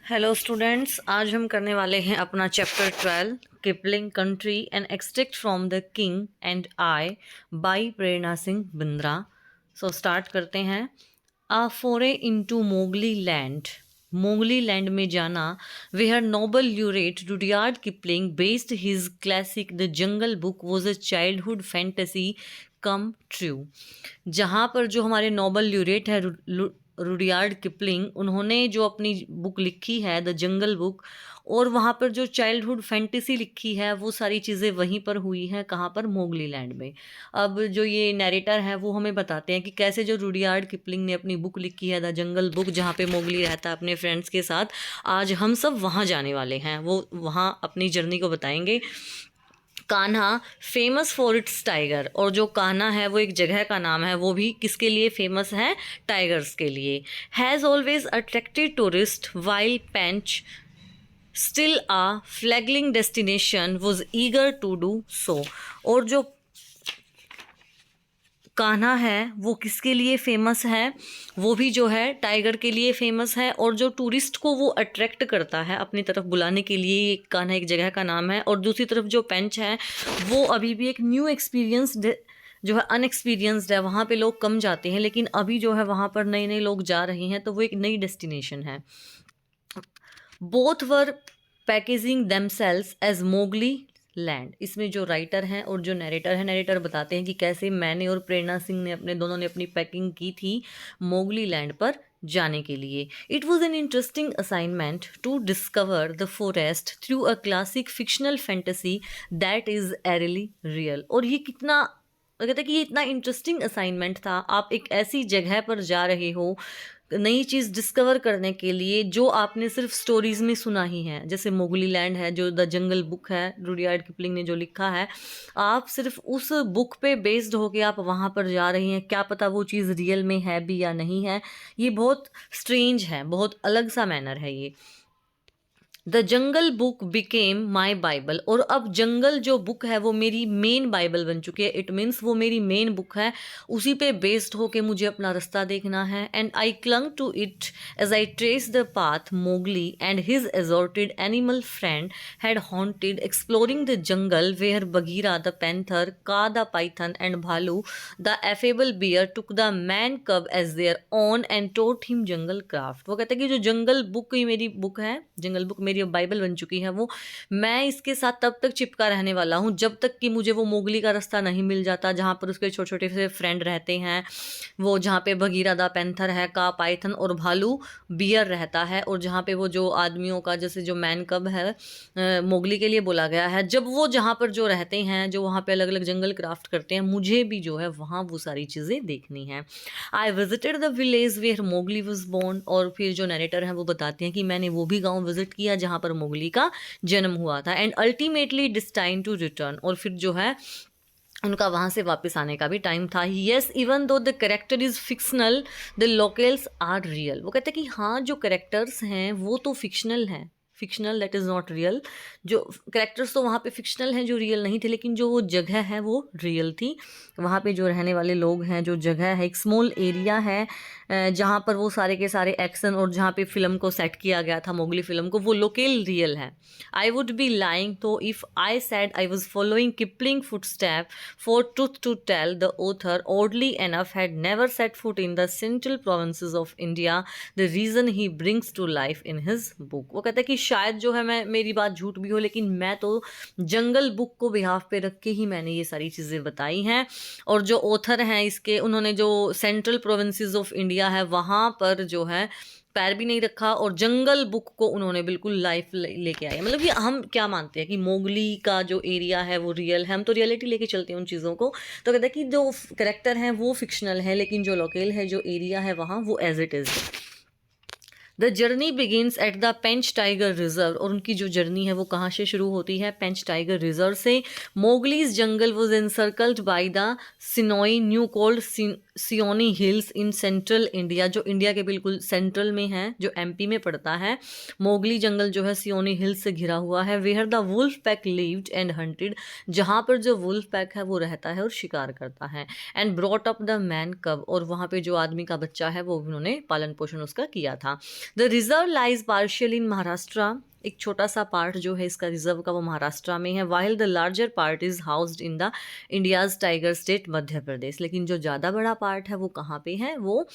Hello students, आज हम करने वाले हैं अपना chapter 12 Kipling country and extract from the king and I by Prerna Singh Bindra. So start करते हैं। A foray into Mowgli land में जाना where noble laureate Rudyard Kipling based his classic the jungle book was a childhood fantasy come true. जहाँ पर जो हमारे Nobel ल्यूरेट है Rudyard Kipling, उन्होंने जो अपनी बुक लिखी है द जंगल बुक, और वहाँ पर जो चाइल्डहुड फैंटेसी लिखी है वो सारी चीज़ें वहीं पर हुई हैं। कहाँ पर? मोगली लैंड में। अब जो ये नैरेटर है वो हमें बताते हैं कि कैसे जो रुडयार्ड किपलिंग ने अपनी बुक लिखी है द जंगल बुक, जहाँ पे मोगली रहता है अपने फ्रेंड्स के साथ, आज हम सब वहाँ जाने वाले हैं। वो वहाँ अपनी जर्नी को बताएंगे। Kanha famous for its tiger, और जो कान्हा है वो एक जगह का नाम है, वो भी किसके लिए फेमस है? टाइगर्स के लिए। Has always attracted tourist while Pench still a fledgling destination was eager to do so. और जो कान्हा है वो किसके लिए फेमस है? वो भी जो है टाइगर के लिए फेमस है, और जो टूरिस्ट को वो अट्रैक्ट करता है अपनी तरफ बुलाने के लिए, ये कान्हा एक जगह का नाम है। और दूसरी तरफ जो पेंच है वो अभी भी एक न्यू एक्सपीरियंस जो है, अनएक्सपीरियंस्ड है। वहाँ पे लोग कम जाते हैं, लेकिन अभी जो है वहाँ पर नए नए लोग जा रहे हैं, तो वो एक नई डेस्टिनेशन है। Both were packaging themselves as Mowgli land. इसमें जो राइटर हैं और जो नरेटर है, नरेटर बताते हैं कि कैसे मैंने और प्रेरणा सिंह ने दोनों ने अपनी पैकिंग की थी मोगली लैंड पर जाने के लिए। It was an interesting assignment to discover the forest through a classic fictional fantasy that is eerily real. और ये कितना, कहते हैं कि ये इतना इंटरेस्टिंग असाइनमेंट था। आप एक ऐसी जगह पर जा रहे हो नई चीज़ डिस्कवर करने के लिए जो आपने सिर्फ स्टोरीज में सुना ही है, जैसे मोगली लैंड है जो द जंगल बुक है, रुडयार्ड किपलिंग ने जो लिखा है। आप सिर्फ उस बुक पे बेस्ड होके आप वहाँ पर जा रही हैं, क्या पता वो चीज़ रियल में है भी या नहीं है। ये बहुत स्ट्रेंज है, बहुत अलग सा मैनर है ये। The jungle book became my Bible, और अब जंगल जो बुक है वो मेरी मेन बाइबल बन चुकी है। इट मीन्स वो मेरी मेन बुक है, उसी पे बेस्ड होके मुझे अपना रास्ता देखना है। And I clung to it as I trace the path Mowgli and his assorted animal friend had haunted, exploring the jungle where Bagheera the panther, Kaa the python and Baloo the affable bear took the man cub as their own and taught him jungle craft. वो कहते हैं कि जो जंगल book ही मेरी book है, jungle book मेरी Bible बन चुकी है, वो मैं इसके साथ तब तक चिपका रहने वाला हूँ जब तक कि मुझे वो मोगली का रास्ता नहीं मिल जाता, जहाँ पर उसके छोटे छोटे से फ्रेंड रहते हैं, वो जहाँ पे बगीरा दा पैंथर है, का पाइथन और भालू बियर रहता है, और जहाँ पे वो जो आदमियों का जैसे जो मैन कब है मोगली के लिए बोला गया है, जब वो जहाँ पर जो रहते हैं, जो वहाँ पे अलग अलग जंगल क्राफ्ट करते हैं, मुझे भी जो है वहाँ वो सारी चीज़ें देखनी है। I visited the village where Mowgli was born, और फिर जो नरेटर हैं वो बताते हैं कि मैंने वो भी गांव विजिट किया जहाँ पर मोगली का जन्म हुआ था। And ultimately destined to return, और फिर जो है उनका वहाँ से वापस आने का भी टाइम था। Yes even though the character is fictional the locals are real. वो कहते हैं कि हाँ, जो करेक्टर्स हैं वो तो फिक्शनल हैं, fictional that is not real. जो करेक्टर्स तो वहाँ पे फिक्शनल हैं, जो रियल नहीं थे, लेकिन जो वो जगह है वो रियल थी। वहाँ पे जो रहने वाले लोग हैं, जो जगह है, एक स्मॉल एरिया है जहाँ पर वो सारे के सारे एक्शन और जहाँ पे फिल्म को सेट किया गया था मोगली फिल्म को, वो लोकल रियल है। आई वुड बी लाइंग तो if I said I was following Kipling footstep, for truth to tell, the author, oddly enough, had never set foot in the central provinces of India, the reason he brings to life in his book। वो कहता है कि शायद जो है मैं, मेरी बात झूठ भी हो, लेकिन मैं तो जंगल बुक को बिहाफ पे रख के ही मैंने ये सारी चीज़ें बताई हैं। और जो ऑथर हैं इसके, उन्होंने जो सेंट्रल प्रोविंसेस ऑफ इंडिया है वहाँ पर जो है पैर भी नहीं रखा, और जंगल बुक को उन्होंने बिल्कुल लाइफ लेके आए। मतलब कि हम क्या मानते हैं कि मोगली का जो एरिया है वो रियल है, हम तो रियलिटी लेके चलते हैं उन चीज़ों को। तो कहते हैं कि जो करेक्टर हैं वो फिक्शनल है, लेकिन जो लोकल है, जो एरिया है वहाँ, वो as it is. The journey begins at the Pench tiger reserve, और उनकी जो जर्नी है वो कहाँ से शुरू होती है? पेंच टाइगर रिजर्व से। Mowgli's jungle was encircled by the Seoni now called Seoni hills in central India, जो इंडिया के बिल्कुल सेंट्रल में है, जो एमपी में पड़ता है। मोगली जंगल जो है सियोनी हिल्स से घिरा हुआ है। Where the wolf pack lived and hunted, जहाँ पर जो वुल्फ पैक है वो रहता है और शिकार करता है। And brought up the man कब, और वहाँ पे जो आदमी का बच्चा है वो उन्होंने पालन पोषण उसका किया था। द रिजर्व लाइज पार्शियल इन महाराष्ट्र, एक छोटा सा पार्ट जो है इसका रिजर्व का वो महाराष्ट्र में है, while the larger part is housed in the India's tiger state Madhya Pradesh. लेकिन जो ज़्यादा बड़ा पार्ट है वो कहाँ पे है, वो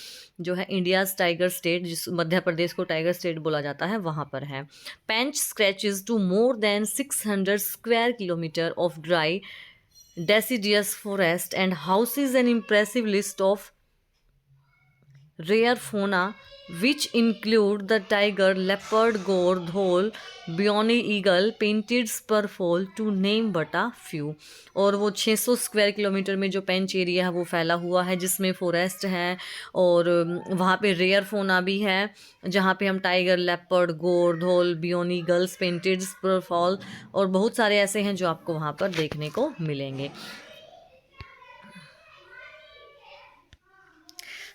जो है इंडियाज टाइगर स्टेट, जिस मध्य प्रदेश को टाइगर स्टेट बोला जाता है, वहाँ पर है। Pench scratches to more than 600 square kilometre of dry deciduous forest and houses an impressive list of rare fauna which include the tiger, leopard, gore, dhole, biony eagle, painted spurfowl to name but a few। और वो 600 square kilometre में जो पेंच area है वो फैला हुआ है, जिसमें फॉरेस्ट है और वहाँ पे रेयर फोना भी है, जहाँ पे हम टाइगर, लेपर्ड, गोर, धोल, बियोनी ईगल्स, पेंटेड स्परफॉल और बहुत सारे ऐसे हैं जो आपको वहाँ पर देखने को मिलेंगे।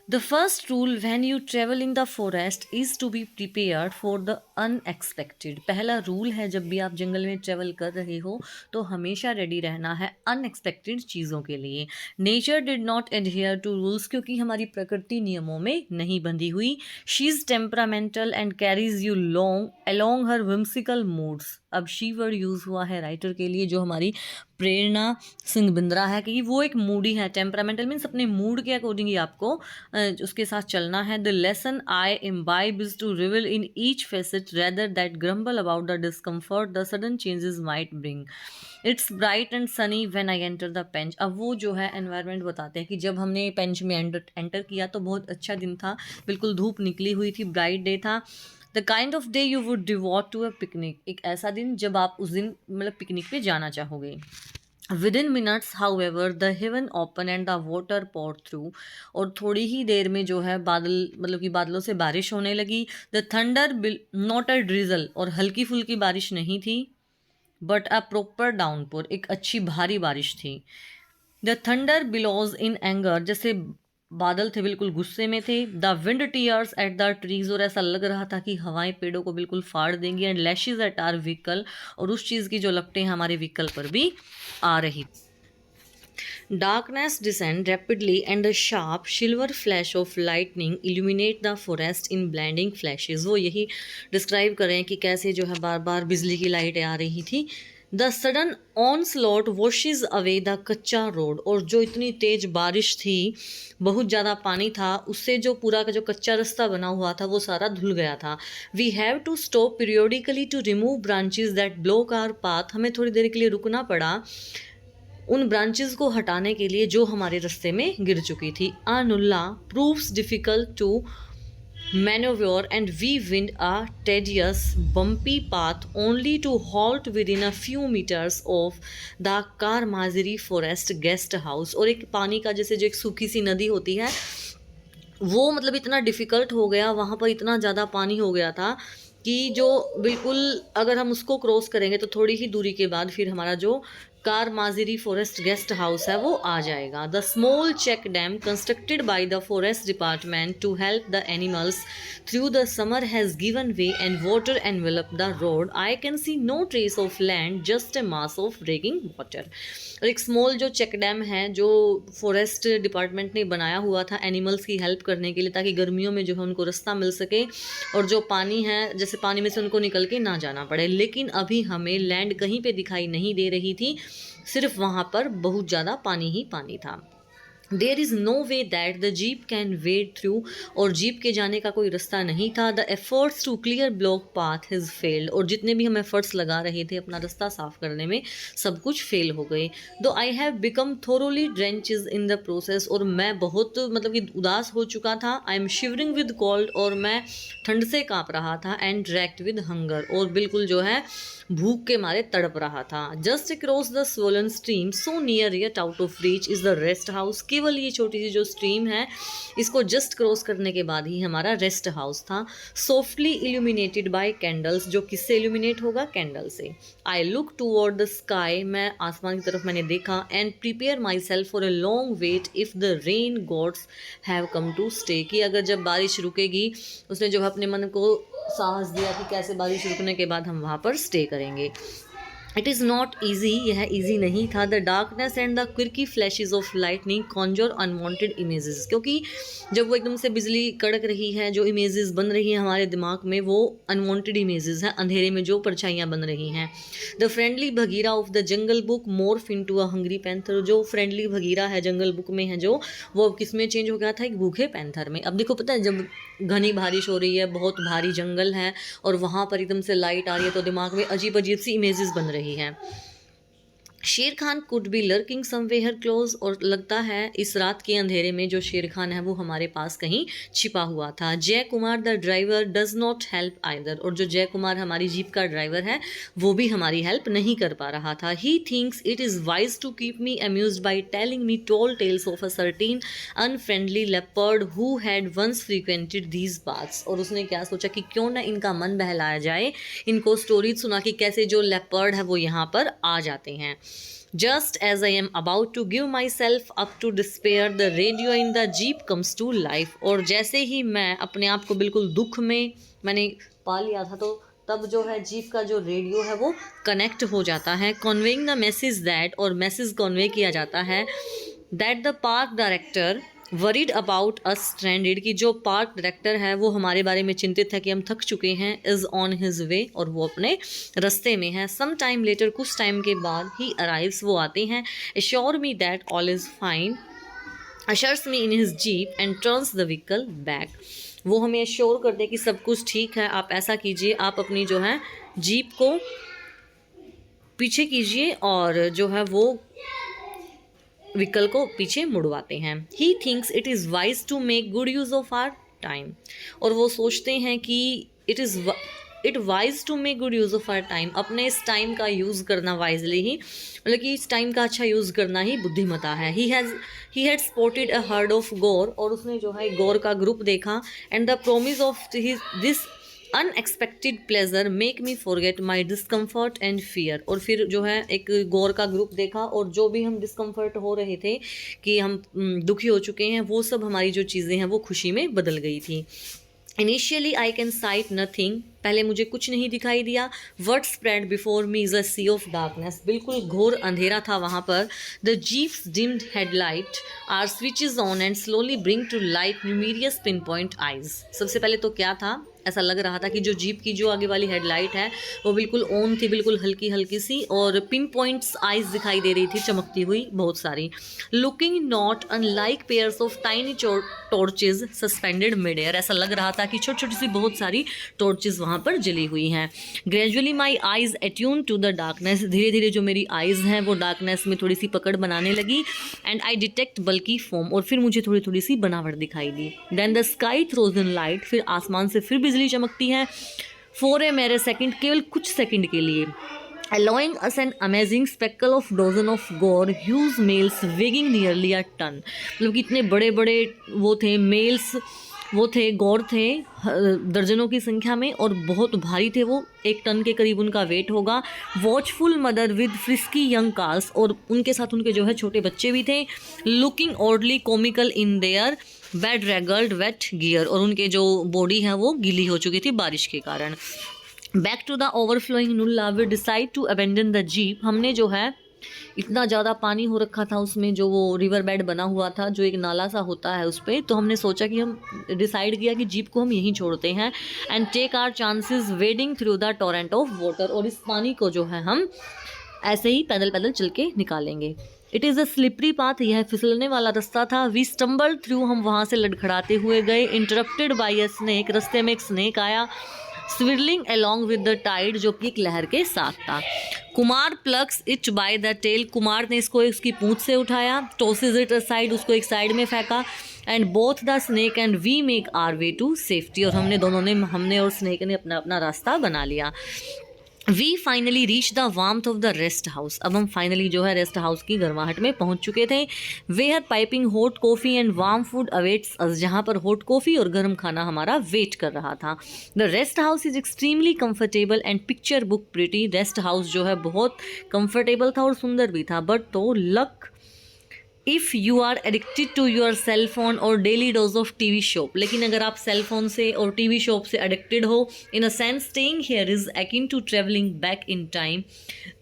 The first rule when you travel in the forest is to be prepared for the unexpected। पहला रूल है जब भी आप जंगल में ट्रेवल कर रहे हो तो हमेशा रेडी रहना है अनएक्सपेक्टेड चीज़ों के लिए। Nature did not adhere to rules, क्योंकि हमारी प्रकृति नियमों में नहीं बंधी हुई। She is temperamental and carries you long along her whimsical moods. अब शी वर्ड यूज़ हुआ है राइटर के लिए जो हमारी प्रेरणा सिंह बिंद्रा है, कि वो एक मूडी है। टेम्परामेंटल मीन्स अपने मूड के अकॉर्डिंग ही आपको उसके साथ चलना है। The lesson I imbibe is to revel in each facet rather that grumble about the discomfort the sudden changes might bring. It's bright and sunny when I enter the Pench. अब वो जो है एनवायरनमेंट बताते हैं कि जब हमने पेंच में एंटर किया तो बहुत अच्छा दिन था, बिल्कुल धूप निकली हुई थी, ब्राइट डे था। The kind of day you would devote to a picnic, एक ऐसा दिन जब आप उस दिन मतलब पिकनिक पे जाना चाहोगे। Within minutes, however, the heaven opened and the water poured through। और थोड़ी ही देर में जो है बादल मतलब कि बादलों से बारिश होने लगी। The thunder not a drizzle, और हल्की फुल्की बारिश नहीं थी, but a proper downpour, एक अच्छी भारी बारिश थी। The thunder billows in anger, जैसे बादल थे बिल्कुल गुस्से में थे। The wind tears at the trees, और ऐसा लग रहा था कि हवाएं पेड़ों को बिल्कुल फाड़ देंगी। And lashes at our vehicle, और उस चीज़ की जो लपटें हमारे व्हीकल पर भी आ रही। Darkness descend rapidly and the sharp silver flash of lightning illuminate the forest in blinding flashes। वो यही डिस्क्राइब कर रहे हैं कि कैसे जो है बार बार बिजली की लाइटें आ रही थी। The sudden onslaught washes away the कच्चा रोड, और जो इतनी तेज बारिश थी, बहुत ज़्यादा पानी था, उससे जो पूरा का जो कच्चा रास्ता बना हुआ था वो सारा धुल गया था। We have to stop periodically to remove branches that block our path. हमें थोड़ी देर के लिए रुकना पड़ा उन ब्रांचेस को हटाने के लिए जो हमारे रास्ते में गिर चुकी थी। Anulla proves difficult to maneuver and we went a tedious bumpy path only to halt within a few meters of the Karmaziri forest guest house। और एक पानी का जैसे जो एक सूखी सी नदी होती है वो मतलब इतना डिफ़िकल्ट हो गया, वहाँ पर इतना ज़्यादा पानी हो गया था कि जो बिल्कुल अगर हम उसको क्रॉस करेंगे तो थोड़ी ही दूरी के बाद फिर हमारा जो कारमाजिरी फॉरेस्ट गेस्ट हाउस है वो आ जाएगा। The small check dam constructed by the forest department to help the animals through the summer has given way and water envelop the road. I can see no trace of land just a mass of breaking water. और एक small जो check dam है जो forest department ने बनाया हुआ था animals की हेल्प करने के लिए, ताकि गर्मियों में जो है उनको रास्ता मिल सके और जो पानी है जैसे पानी में से उनको निकल के ना जाना पड़े। लेकिन अभी हमें लैंड कहीं पे दिखाई नहीं दे रही थी, सिर्फ वहाँ पर बहुत ज़्यादा पानी ही पानी था। There is no way that the jeep can wade through, और जीप के जाने का कोई रास्ता नहीं था। The efforts to clear block path has failed, और जितने भी हम एफर्ट्स लगा रहे थे अपना रास्ता साफ करने में सब कुछ फेल हो गए। Though I have become thoroughly drenched in the process, और मैं बहुत मतलब कि उदास हो चुका था। I am shivering with cold, और मैं ठंड से काँप रहा था। एंड ड्रैक्ट विद हंगर, और बिल्कुल जो है भूख के मारे तड़प रहा था। Just across the swollen stream so near yet out of reach is the rest house. केवल ये छोटी सी जो स्ट्रीम है इसको जस्ट क्रॉस करने के बाद ही हमारा रेस्ट हाउस था। सॉफ्टली इल्यूमिनेटेड बाय कैंडल्स, जो किससे इल्यूमिनेट होगा? कैंडल से। I look toward the sky, मैं आसमान की तरफ मैंने देखा। And prepare myself for a long wait if the rain gods have come to stay, कि अगर जब बारिश रुकेगी, उसने जो अपने मन को साहस दिया कि कैसे बारिश रुकने के बाद हम वहाँ पर स्टे करेंगे। इट इज़ नॉट ईजी, यह ईजी नहीं था। The darkness and the quirky flashes of lightning conjure unwanted images, क्योंकि जब वो एकदम से बिजली कड़क रही है, जो इमेजेस बन रही हैं हमारे दिमाग में वो अनवांटेड इमेजेस हैं, अंधेरे में जो परछाइयाँ बन रही हैं। The friendly Bagheera of the jungle book morphs into a hungry panther, जो फ्रेंडली भगीरा है जंगल बुक में है जो, वो किस में चेंज हो गया था, एक भूखे पैंथर में। अब देखो पता है, जब घनी बारिश हो रही है, बहुत भारी जंगल है और वहाँ पर एकदम से लाइट आ रही है तो दिमाग में अजीब अजीब सी इमेजेस बन रही हैं। शेर Khan could be lurking somewhere close, और लगता है इस रात के अंधेरे में जो शेर खान है वो हमारे पास कहीं छिपा हुआ था। जय Kumar the driver does not help either, और जो जय कुमार हमारी जीप का ड्राइवर है वो भी हमारी हेल्प नहीं कर पा रहा था। He thinks it is wise to keep me amused by telling me tall tales of a certain unfriendly leopard who had once frequented these baths, और उसने क्या सोचा कि क्यों ना इनका मन बहलाया जाए, इनको स्टोरीज सुना कि कैसे जो लेपर्ड है वो यहाँ पर आ जाते हैं। Just as I am about to give myself up to despair, the radio in the jeep comes to life, और जैसे ही मैं अपने आप को बिल्कुल दुख में मैंने पा लिया था तो तब जो है जीप का जो रेडियो है वो कनेक्ट हो जाता है। कन्वेइंग द मैसेज दैट, और मैसेज कन्वे किया जाता है that the park director worried about us stranded, कि जो पार्क डायरेक्टर है वो हमारे बारे में चिंतित है कि हम थक चुके हैं, इज़ ऑन हिज वे, और वो अपने रास्ते में है। सम टाइम लेटर, कुछ टाइम के बाद, ही अराइव्स, वो आते हैं। Assure me that all is fine, ushers me in his jeep and turns the vehicle back, वो हमें एश्योर कर दे कि सब कुछ ठीक है, आप ऐसा कीजिए, आप अपनी जो है जीप को पीछे कीजिए, और जो है वो व्हीकल को पीछे मुड़वाते हैं। He thinks it is wise to make good use of our time, और वो सोचते हैं कि it wise to make good use of our time, अपने इस टाइम का यूज़ करना वाइजली ही, मतलब कि इस टाइम का अच्छा यूज़ करना ही बुद्धिमता है। He had spotted a herd of gaur, और उसने जो है गौर का ग्रुप देखा। And the promise of this unexpected pleasure make me forget my discomfort and fear, और फिर जो है एक गौर का ग्रुप देखा, और जो भी हम डिस्कम्फर्ट हो रहे थे कि हम दुखी हो चुके हैं, वो सब हमारी जो चीज़ें हैं वो खुशी में बदल गई थी। Initially I can sight nothing, पहले मुझे कुछ नहीं दिखाई दिया। World spread before me is a sea of darkness, बिल्कुल घोर अंधेरा था वहाँ पर। The jeeps dimmed headlight are switches on and slowly bring to light numerous pinpoint eyes, सबसे पहले तो क्या था, ऐसा लग रहा था कि जो जीप की जो आगे वाली हेडलाइट है वो बिल्कुल ऑन थी, बिल्कुल हल्की हल्की सी, और पिन पॉइंट्स आइज दिखाई दे रही थी, चमकती हुई बहुत सारी। Looking not unlike pairs of tiny torches suspended mid air, ऐसा लग रहा था कि छोटी छोटी सी बहुत सारी टॉर्चेज वहाँ पर जली हुई हैं। Gradually my eyes attune to the darkness, धीरे धीरे जो मेरी आइज़ हैं वो डार्कनेस में थोड़ी सी पकड़ बनाने लगी। And I detect bulky foam, और फिर मुझे थोड़ी थोड़ी सी बनावट दिखाई दी। Then the sky throws in light, फिर आसमान से फिर बिजली चमकती है। फॉर ए मेरे सेकंड, केवल कुछ सेकंड के लिए। allowing us an amazing speckle of dozen of gore huge males weighing nearly a ton, मतलब कि इतने बड़े बड़े वो थे मेल्स, वो थे गौर थे दर्जनों की संख्या में, और बहुत भारी थे वो, 1 टन के करीब उनका वेट होगा। Watchful mother with frisky young cars, और उनके साथ उनके जो है छोटे बच्चे भी थे। Looking oddly comical in their bedraggled wet gear, और उनके जो बॉडी है वो गीली हो चुकी थी बारिश के कारण। Back to the overflowing nullah, we decide to abandon the jeep, हमने जो है इतना ज़्यादा पानी हो रखा था उसमें, जो वो रिवर बेड बना हुआ था, जो एक नाला सा होता है उस पर, तो हमने सोचा कि हम डिसाइड किया कि जीप को हम यहीं छोड़ते हैं। And take our chances wading through the torrent of water, और इस पानी को जो है हम ऐसे ही पैदल पैदल चल के निकालेंगे। It is a slippery path, यह फिसलने वाला रास्ता था। वी स्टम्बल्ड थ्रू, हम वहाँ से लड़खड़ाते हुए गए। इंटरप्टेड बाई अ स्नेक, रास्ते में एक स्नेक आया। Swirling along with the tide, जो कि एक लहर के साथ था। Kumar plucks it by the tail, Kumar ने इसको इसकी पूंछ से उठाया। टॉसेज इट असाइड, उसको एक साइड में फेंका। And both the snake and we make our way to safety, और हमने और स्नेक ने अपना अपना रास्ता बना लिया। We finally reach the warmth of the rest house, अब हम फाइनली जो है रेस्ट हाउस की गर्माहट में पहुंच चुके थे। Where piping hot coffee and warm food awaits us, जहाँ पर हॉट कॉफ़ी और गर्म खाना हमारा वेट कर रहा था। The rest house is extremely comfortable and picture book pretty, rest house जो है बहुत कंफर्टेबल था और सुंदर भी था। But tough luck if you are addicted to your cell phone और daily dose of TV show, लेकिन अगर आप सेल फोन से और टीवी शो से एडिक्टेड हो, in a sense staying here is akin to travelling back in time,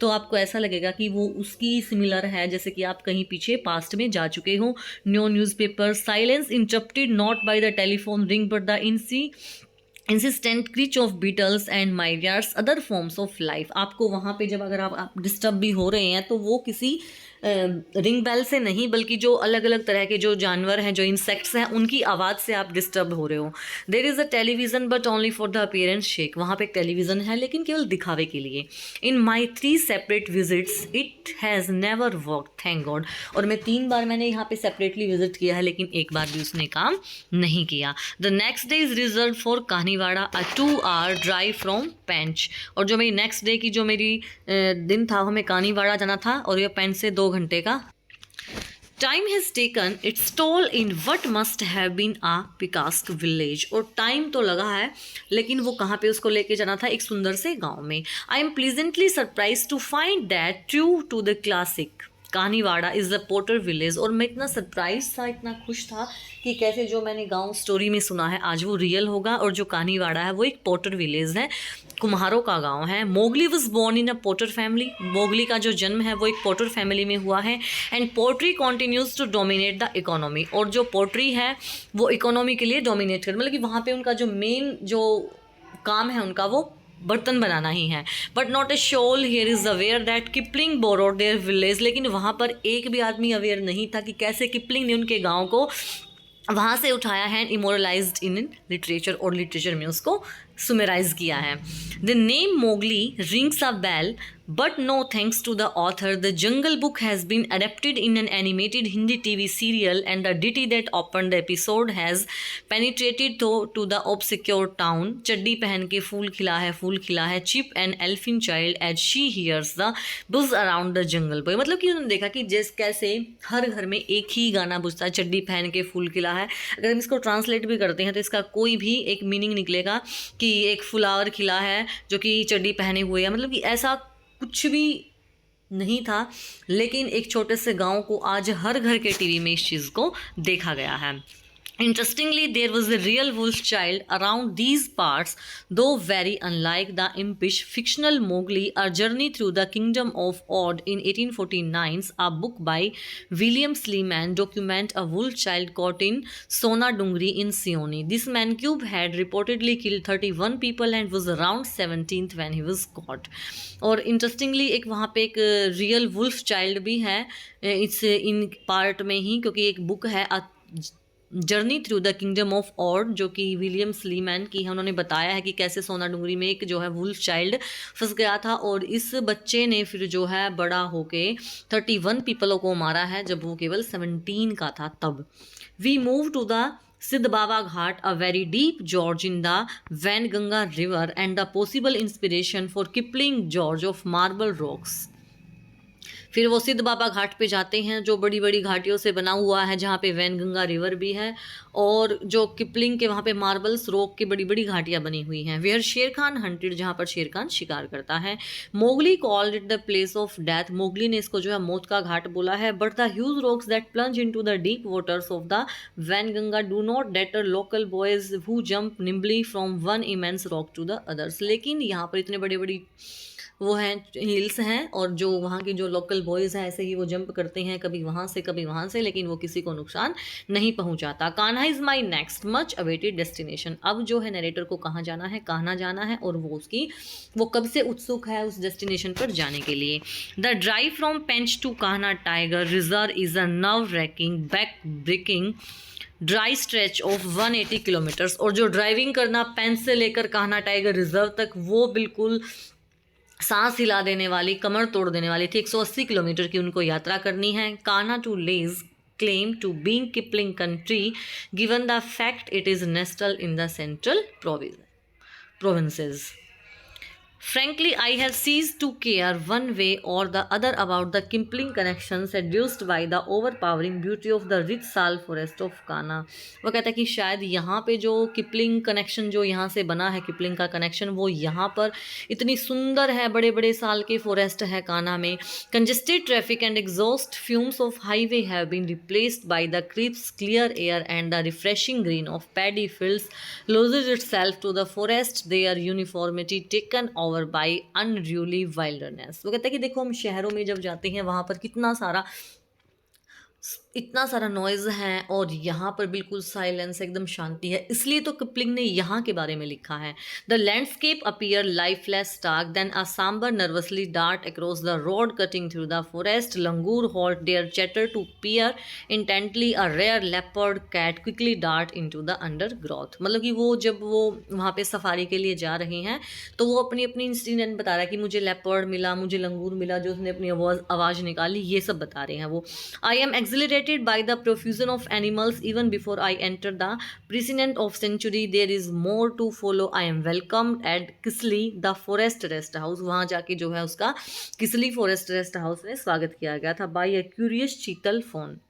तो आपको ऐसा लगेगा कि वो उसकी सिमिलर है, जैसे कि आप कहीं पीछे पास्ट में जा चुके हो. No newspaper, silence interrupted not by the telephone ring but the insistent screech of beetles and myriads other forms of life. आपको वहाँ पे जब अगर आप डिस्टर्ब भी हो रहे हैं तो वो किसी रिंग बेल से नहीं, बल्कि जो अलग अलग तरह के जो जानवर हैं, जो इंसेक्ट्स हैं, उनकी आवाज़ से आप डिस्टर्ब हो रहे हो. There is a television but only for the appearance shake. वहाँ पे एक टेलीविज़न है लेकिन केवल दिखावे के लिए. इन माई 3 separate visits it has never work, thank God. और मैं 3 बार मैंने यहाँ पे सेपरेटली विजिट किया है लेकिन एक बार भी उसने काम नहीं किया. The next day is reserve for Kaniwada, a 2 hour drive from Pench. और जो मेरी नेक्स्ट डे की जो मेरी दिन था, हमें कानीवाड़ा जाना था और ये पेंच से 2 घंटे का. Time has taken its toll in what must have been a picturesque village. और टाइम तो लगा है लेकिन वो कहाँ पे उसको लेके जाना था, एक सुंदर से गांव में. I am pleasantly surprise to find that true to the classic Kanhiwara is the potter village. और मैं इतना सरप्राइज था, इतना खुश था कि कैसे जो मैंने गांव स्टोरी में सुना है आज वो रियल होगा. और जो कानीवाड़ा है वो एक पोर्टर विलेज है, कुम्हारों का गांव है. Mowgli was born in a potter family. Mowgli का जो जन्म है वो एक पोर्टर फैमिली में हुआ है. And pottery continues to dominate the economy. और जो पोर्ट्री है वो इकोनॉमी के लिए डोमिनेट कर, मतलब कि वहाँ पे उनका जो मेन जो काम है उनका वो बर्तन बनाना ही है. But not a soul here is aware that Kipling borrowed their village. लेकिन वहाँ पर एक भी आदमी अवेयर नहीं था कि कैसे किपलिंग ने उनके गाँव को वहाँ से उठाया है, इमोरलाइज्ड इन लिटरेचर, और लिटरेचर में उसको सुमेराइज किया है. The name Mowgli rings a bell but no thanks to the author the jungle book has been adapted in an animated Hindi TV serial and the ditty that open the episode has penetrated to the obscure town. चड्डी पहन के फूल खिला है, chirps an elfin child as she hears the buzz around the jungle boy. मतलब कि उन्होंने देखा कि जैसे कैसे हर घर में एक ही गाना बुझता है, चड्डी पहन के फूल खिला है. अगर हम इसको ट्रांसलेट भी करते हैं तो इसका कोई भी एक मीनिंग निकलेगा कि एक फ्लावर खिला है जो कि चड्डी पहने हुए है. मतलब कि ऐसा कुछ भी नहीं था, लेकिन एक छोटे से गांव को आज हर घर के टीवी में इस चीज़ को देखा गया है. Interestingly, there was a real wolf child around these parts, though very unlike the impish fictional Mowgli. A Journey Through the Kingdom of Odd in 1849's a book by William Sleeman document a wolf child caught in Sona Dungri in Seoni. This mancube had reportedly killed 31 people and was around 17th when he was caught. और interestingly एक वहाँ पे एक real wolf child भी है इस in part में ही, क्योंकि एक बुक है journey through the kingdom of odd जो कि विलियम स्लीमैन की है. उन्होंने बताया है कि कैसे सोना डूंगरी में एक जो है वुल्फ चाइल्ड फंस गया था और इस बच्चे ने फिर जो है बड़ा होके 31 पीपलों को मारा है जब वो केवल 17 का था तब. We move to the Siddh Baba Ghat, a very deep gorge in the Wainganga river and the possible inspiration for Kipling gorge of marble rocks. फिर वो सिद्ध बाबा घाट पे जाते हैं जो बड़ी बड़ी घाटियों से बना हुआ है, जहाँ पे वैनगंगा रिवर भी है और जो किपलिंग के वहाँ पे मार्बल्स रॉक की बड़ी बड़ी घाटियाँ बनी हुई हैं. वेयर शेर खान हंटेड, जहाँ पर शेर खान शिकार करता है. Mowgli called it the place of death. Mowgli ने इसको जो है मौत का घाट बोला है. But the huge rocks that plunge into the deep waters of the Wainganga do not deter local boys who jump nimbly from one immense rock to the others. लेकिन यहाँ पर इतने बड़ी बड़ी वो हैं हिल्स हैं और जो वहाँ के जो लोकल बॉयज़ हैं ऐसे ही वो जंप करते हैं कभी वहाँ से कभी वहाँ से, लेकिन वो किसी को नुकसान नहीं पहुँचाता. Kanha is my next much awaited destination. अब जो है नरेटर को कहाँ जाना है, कान्हा जाना है और वो कब से उत्सुक है उस डेस्टिनेशन पर जाने के लिए. The drive from Pench to Kanha tiger reserve is a nerve racking back breaking dry stretch of 180 kilometres. और जो ड्राइविंग करना पेंच से लेकर कान्हा टाइगर रिजर्व तक वो बिल्कुल सांस हिला देने वाली, कमर तोड़ देने वाली थी. 180 किलोमीटर की उनको यात्रा करनी है. Kanha too lays claim to being Kipling country given the fact it is nestled in the central provinces. Frankly, I have ceased to care one way or the other about the Kipling connection seduced by the overpowering beauty of the rich sal forest of Kana। वो कहता है कि शायद यहाँ पे जो Kipling connection जो यहाँ से बना है, किपलिंग का कनेक्शन, वो यहाँ पर इतनी सुंदर है, बड़े बड़े साल के फॉरेस्ट है काना में। Congested traffic and exhaust fumes of highway have been replaced by the crisp clear air and the refreshing green of paddy fields loses itself to the forest, their uniformity taken over by unruly wilderness। वो कहता है कि देखो हम शहरों में जब जाते हैं वहाँ पर इतना सारा नॉइज़ है और यहाँ पर बिल्कुल साइलेंस, एकदम शांति है। इसलिए तो किपलिंग ने यहाँ के बारे में लिखा है। The landscape appear lifeless stark then a sambar nervously dart across the road cutting through the forest langur halt their chatter to peer intently a rare leopard cat quickly dart into the undergrowth. मतलब कि वो जब वो वहाँ पे safari के लिए जा रहे हैं तो वो अपनी अपनी इंसिडेंट बता रहा है कि मुझे लेपर्ड मिला, मुझे लंगूर मिला जो उसने अपनी आवाज़ निकाली, ये सब बता रहे हैं वो। I am exhilarated by the profusion of animals even before I enter the precinct of sanctuary. There is more to follow. I am welcomed at Kisli, the forest rest house। वहाँ जाके जो है उसका किसली फॉरेस्ट रेस्ट हाउस में स्वागत किया गया था by a curious चीतल फोन।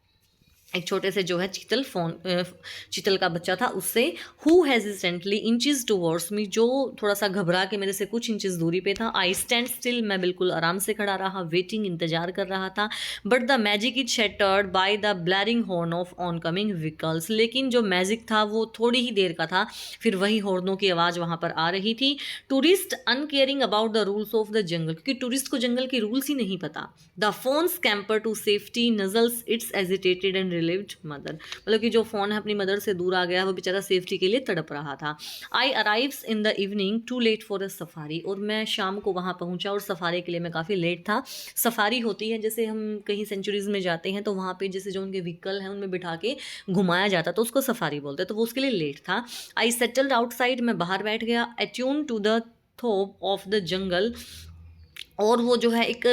एक छोटे से जो है चीतल का बच्चा था उससे। Who hesitantly inches towards me, जो थोड़ा सा घबरा के मेरे से कुछ इंचेस दूरी पे था। आई स्टैंड स्टिल, मैं बिल्कुल आराम से खड़ा रहा, वेटिंग, इंतजार कर रहा था। But the magic is shattered by the blaring horn of oncoming vehicles. लेकिन जो मैजिक था वो थोड़ी ही देर का था, फिर वही हॉर्नों की आवाज़ वहाँ पर आ रही थी। Tourist uncaring about the rules of the jungle, क्योंकि टूरिस्ट को जंगल के रूल्स ही नहीं पता। The fawn scamper to safety nuzzles its agitated and relieved mother, मतलब कि जो फ़ोन है अपनी मदर से दूर आ गया, वो बेचारा सेफ्टी के लिए तड़प रहा था। I arrives in the evening too late for a safari, और मैं शाम को वहाँ पहुँचा और सफारी के लिए मैं काफ़ी लेट था। सफारी होती है जैसे हम कहीं सेंचुरीज़ में जाते हैं तो वहाँ पे जैसे जो उनके व्हीकल हैं उनमें बिठा के घुमाया जाता तो उसको सफारी बोलते हैं, तो वो उसके लिए लेट था। आई सेटल्ड आउटसाइड, मैं बाहर बैठ गया। अट्यून टू द थोप ऑफ द जंगल, और वो जो है एक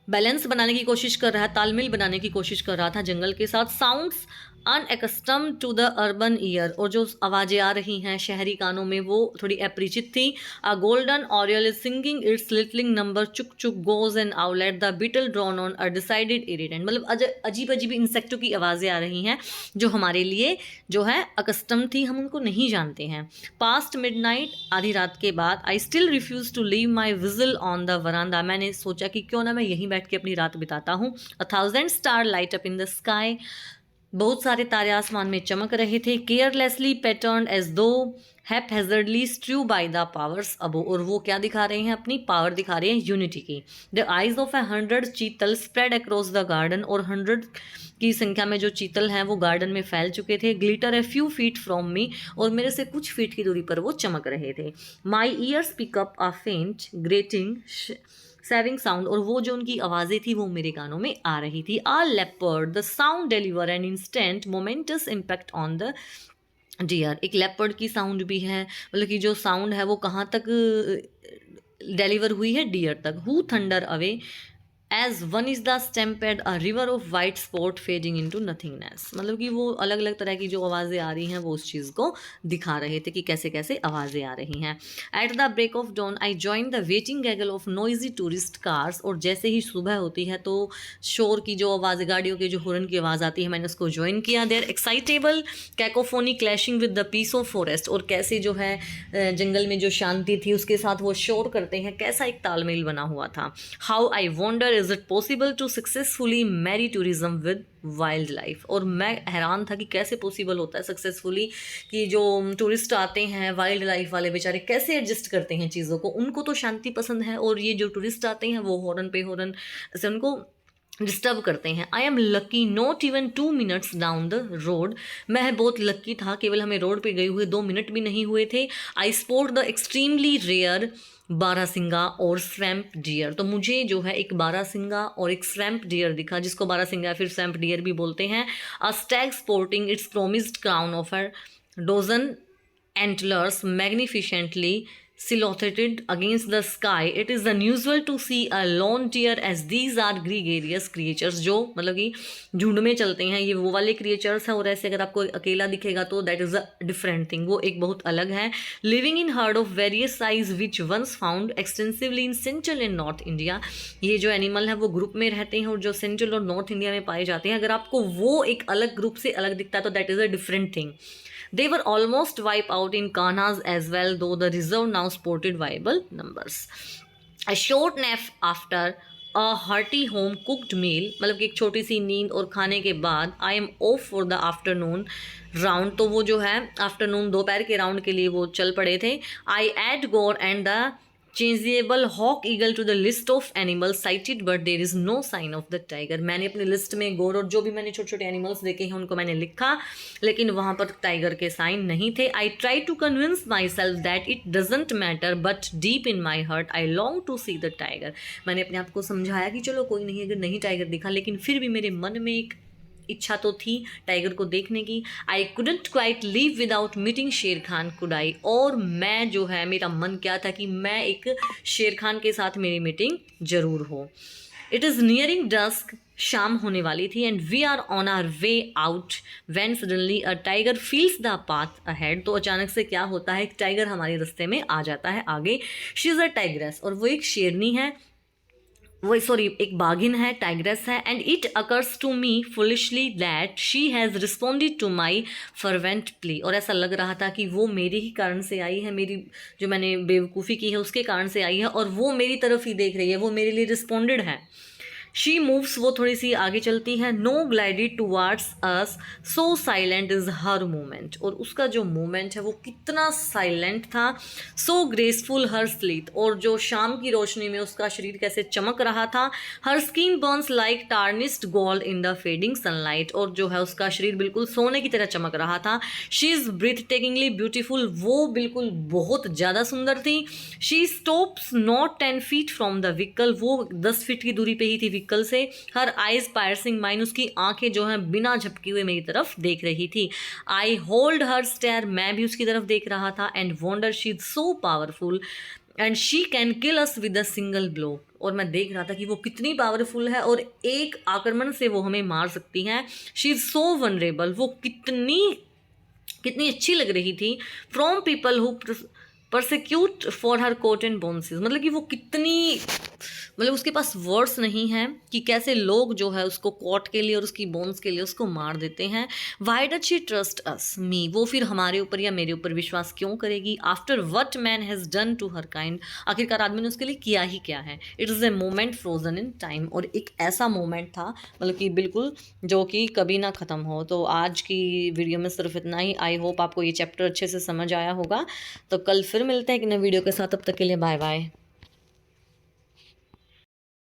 बैलेंस बनाने की कोशिश कर रहा है, तालमेल बनाने की कोशिश कर रहा था जंगल के साथ। Sounds unaccustomed to the urban ear, और जो आवाज़ें आ रही हैं शहरी कानों में वो थोड़ी अपरिचित थी। A golden oriole is singing its lilting number, चुक चुक goes an owlet, the beetle drone on a decided irritant. मतलब अजीब अजीब इंसेक्टों की आवाज़ें आ रही हैं जो हमारे लिए जो है अकस्टम थी, हम उनको नहीं जानते हैं। पास्ट मिडनाइट, आधी रात के बाद। I still refuse to leave my vigil on the veranda, मैंने सोचा कि क्यों ना मैं यहीं बैठ के अपनी रात बिताता हूँ। 1000 star light up in the sky, बहुत सारे तारे आसमान में चमक रहे थे। केयरलेसली पैटर्न एज दो हैपहैजर्डली स्ट्रू बाय द पावर्स अबो, और वो क्या दिखा रहे हैं, अपनी पावर दिखा रहे हैं, यूनिटी की। द आइज ऑफ 100 चीतल स्प्रेड अक्रॉस द गार्डन, और 100 की संख्या में जो चीतल हैं वो गार्डन में फैल चुके थे। Glitter a few feet from me, और मेरे से कुछ फीट की दूरी पर वो चमक रहे थे। माई ईयर्स पिक अप अ फेंट ग्रेटिंग सेविंग साउंड, और वो जो उनकी आवाज़ें थी वो मेरे कानों में आ रही थी। A leopard the sound deliver an instant momentous impact on the deer, एक लेपर्ड की साउंड भी है, मतलब कि जो साउंड है वो कहाँ तक डिलीवर हुई है, डियर तक। Who thunder away as one is the stampede a river of white spot fading into nothingness, मतलब कि वो अलग अलग तरह की जो आवाज़ें आ रही हैं वो उस चीज़ को दिखा रहे थे कि कैसे कैसे आवाज़ें आ रही हैं। At the break of dawn I join the waiting gaggle of noisy tourist cars, और जैसे ही सुबह होती है तो शोर की जो आवाज़, गाड़ियों के जो हॉर्न की आवाज़ आती है, मैंने उसको ज्वाइन किया। Their excitable cacophony clashing with the peace of forest, और कैसे जो है जंगल में जो शांति थी उसके साथ वो शोर करते हैं, कैसा एक तालमेल बना हुआ था। How I wonder is it possible to successfully marry tourism with wildlife, और मैं हैरान था कि कैसे पॉसिबल होता है सक्सेसफुली कि जो टूरिस्ट आते हैं वाइल्ड लाइफ वाले बेचारे कैसे एडजस्ट करते हैं चीज़ों को। उनको तो शांति पसंद है, और ये जो टूरिस्ट आते हैं वो हॉर्न पे हॉर्न से उनको डिस्टर्ब करते हैं। I am lucky not even 2 minutes down the road, मैं बहुत लकी था, केवल हमें रोड पे गए हुए 2 मिनट भी नहीं हुए थे। I spot the extremely rare barasingha और स्वैम्प डियर, तो मुझे जो है एक बारासिंगा और एक स्वैम्प डियर दिखा, जिसको बारासिंगा फिर स्वैम्प डियर भी बोलते हैं। A stag sporting its promised crown of a dozen antlers magnificently silhouetted against the sky, it is unusual to see a lone deer as these are gregarious creatures, जो मतलब कि झुंड में चलते हैं, ये वो वाले creatures हैं। और ऐसे अगर आपको अकेला दिखेगा तो that is a different thing, वो एक बहुत अलग है। Living in herd of various size which once found extensively in central and north India, ये जो एनिमल है वो ग्रुप में रहते हैं और जो सेंट्रल और नॉर्थ इंडिया में पाए जाते हैं। अगर आपको वो एक अलग ग्रुप से अलग दिखता है तो that is a different thing. They were almost wiped out in Kanhas as well, though the reserve now sported viable numbers. A short nap after a hearty home cooked meal, मतलब कि एक छोटी सी नींद और खाने के बाद I am off for the afternoon round, तो वो जो है आफ्टरनून दोपहर के राउंड के लिए वो चल पड़े थे। I add gore and the changeable hawk eagle to the list of animals sighted but there is no sign of the tiger. मैंने अपनी लिस्ट में गोर और जो भी मैंने छोटे छोटे एनिमल्स देखे हैं उनको मैंने लिखा, लेकिन वहाँ पर टाइगर के साइन नहीं थे। I try to convince myself that it doesn't matter but deep in my heart I long to see the tiger. मैंने अपने आप को समझाया कि चलो कोई नहीं, अगर नहीं टाइगर दिखा, लेकिन फिर भी मेरे मन में एक इच्छा तो थी टाइगर को देखने की। I couldn't quite leave without meeting शेर खान कुड आई, और मैं जो है मेरा मन क्या था कि मैं एक शेर खान के साथ मेरी मीटिंग जरूर हो। इट इज़ नियरिंग डस्क, शाम होने वाली थी, and we are on our way out when suddenly a tiger fills the path ahead. तो अचानक से क्या होता है, एक टाइगर हमारे रास्ते में आ जाता है आगे। शी इज़ अ टाइग्रेस, और वो एक शेरनी है, वो सॉरी एक बाघिन है, टाइग्रेस है। And it occurs to me foolishly that she has responded to my fervent plea, और ऐसा लग रहा था कि वो मेरे ही कारण से आई है, मेरी जो मैंने बेवकूफ़ी की है उसके कारण से आई है, और वो मेरी तरफ ही देख रही है, वो मेरे लिए रिस्पॉन्डेड है। शी मूव्स, वो थोड़ी सी आगे चलती है। No glided towards us, so silent is her movement, और उसका जो मूवमेंट है वो कितना साइलेंट था। सो ग्रेसफुल हर स्लीट, और जो शाम की रोशनी में उसका शरीर कैसे चमक रहा था। Her skin burns like tarnished gold in the fading sunlight, और जो है उसका शरीर बिल्कुल सोने की तरह चमक रहा था। शी इज़ ब्रीथ टेकिंगली ब्यूटीफुल, वो बिल्कुल बहुत ज़्यादा सुंदर थी। She stops not 10 feet from the vehicle, वो 10 फीट की दूरी पे ही थी व्हीकल से। हर आइज पायर्सिंग माइन, उसकी आंखें जो हैं बिना झपके हुए मेरी तरफ देख रही थी। आई होल्ड हर स्टेयर, मैं भी उसकी तरफ देख रहा था। And wonder she is so powerful and she can kill us with a single blow, और मैं देख रहा था कि वो कितनी पावरफुल है और एक आक्रमण से वो हमें मार सकती हैं। शी इज सो वनरेबल, वो कितनी अच्छी लग रही थी। From people who persecute for her coat and bones, मतलब कि वो कितनी, मतलब उसके पास वर्ड्स नहीं हैं कि कैसे लोग जो है उसको कोट के लिए और उसकी बोन्स के लिए उसको मार देते हैं। Why does she trust us me, वो फिर हमारे ऊपर या मेरे ऊपर विश्वास क्यों करेगी। After what man has done to her kind, आखिरकार आदमी ने उसके लिए किया ही क्या है। It is a moment frozen in time, और एक ऐसा मोमेंट था मतलब कि बिल्कुल जो कि कभी ना ख़त्म हो। तो आज की वीडियो में सिर्फ इतना ही। आई होप आपको ये चैप्टर अच्छे से समझ आया होगा। तो कल फिर मिलते हैं एक नए वीडियो के साथ, तब तक के लिए बाय बाय।